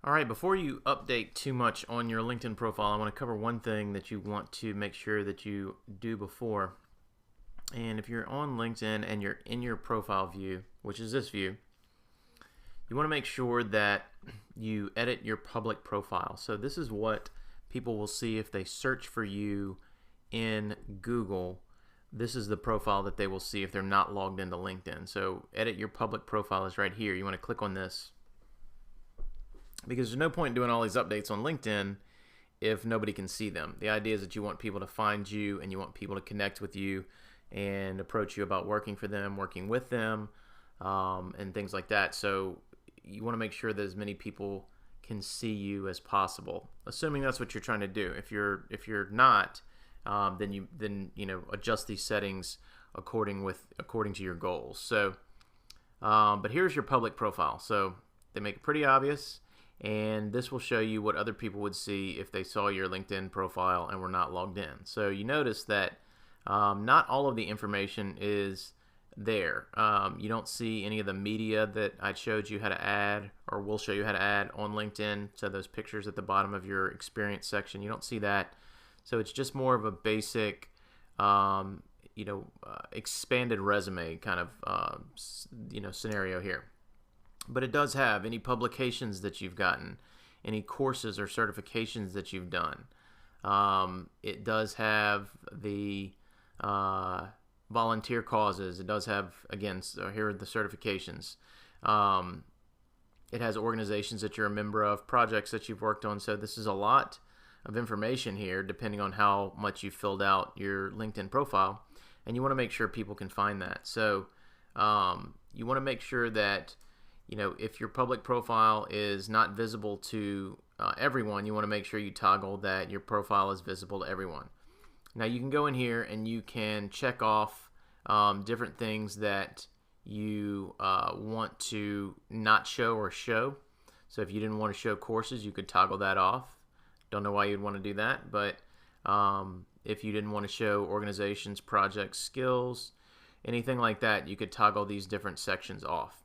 All right, before you update too much on your LinkedIn profile, I want to cover one thing that you want to make sure that you do before. And if you're on LinkedIn and you're in your profile view, which is this view, you want to make sure that you edit your public profile. So this is what people will see if they search for you in Google. This is the profile that they will see if they're not logged into LinkedIn. So edit your public profile is right here. You want to click on this, because there's no point in doing all these updates on LinkedIn if nobody can see them. The idea is that you want people to find you and you want people to connect with you and approach you about working for them, working with them, and things like that. So you want to make sure that as many people can see you as possible, assuming that's what you're trying to do. If you're not, then you adjust these settings according to your goals. So, but here's your public profile. So they make it pretty obvious. And this will show you what other people would see if they saw your LinkedIn profile and were not logged in. So you notice that not all of the information is there. You don't see any of the media that I showed you how to add, or will show you how to add on LinkedIn. So those pictures at the bottom of your experience section, you don't see that. So it's just more of a basic, expanded resume kind of, scenario here. But it does have any publications that you've gotten, any courses or certifications that you've done. It does have the volunteer causes. It does have, again, so here are the certifications. It has organizations that you're a member of, projects that you've worked on. So this is a lot of information here, depending on how much you filled out your LinkedIn profile. And you want to make sure people can find that. So you want to make sure that if your public profile is not visible to everyone, you want to make sure you toggle that your profile is visible to everyone. Now you can go in here and you can check off different things that you want to not show or show. So if you didn't want to show courses, you could toggle that off. Don't know why you'd want to do that, but if you didn't want to show organizations, projects, skills, anything like that, you could toggle these different sections off.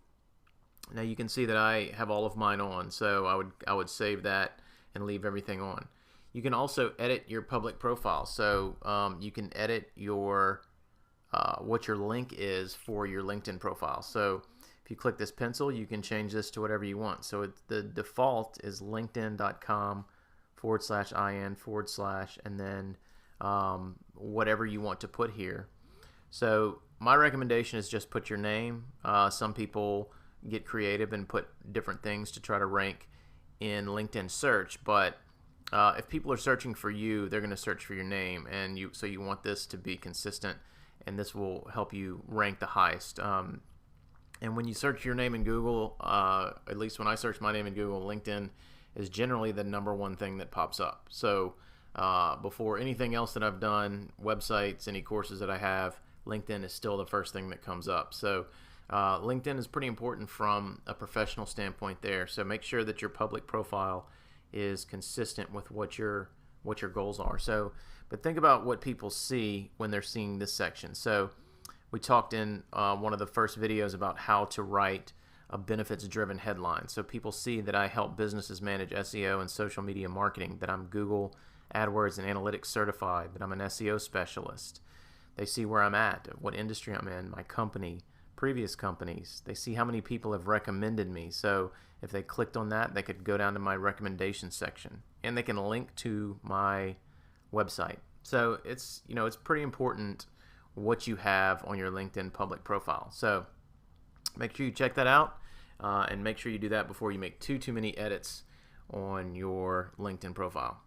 Now you can see that I have all of mine on, so I would save that and leave everything on. You can also edit your public profile, so you can edit your what your link is for your LinkedIn profile. So if you click this pencil, you can change this to whatever you want. So the default is linkedin.com/in/ and then whatever you want to put here. So my recommendation is just put your name. Some people get creative and put different things to try to rank in LinkedIn search, but if people are searching for you, they're going to search for your name, and so you want this to be consistent, and this will help you rank the highest. And when you search your name in Google, at least when I search my name in Google, LinkedIn is generally the #1 thing that pops up. So before anything else that I've done, websites, any courses that I have, LinkedIn is still the first thing that comes up. So LinkedIn is pretty important from a professional standpoint there. So make sure that your public profile is consistent with what your goals are. So, but think about what people see when they're seeing this section. So we talked in one of the first videos about how to write a benefits-driven headline. So people see that I help businesses manage SEO and social media marketing, that I'm Google AdWords and Analytics certified, that I'm an SEO specialist. They see where I'm at, what industry I'm in, my company, previous companies. They see how many people have recommended me. So if they clicked on that, they could go down to my recommendation section, and they can link to my website. So it's pretty important what you have on your LinkedIn public profile. So make sure you check that out, and make sure you do that before you make too many edits on your LinkedIn profile.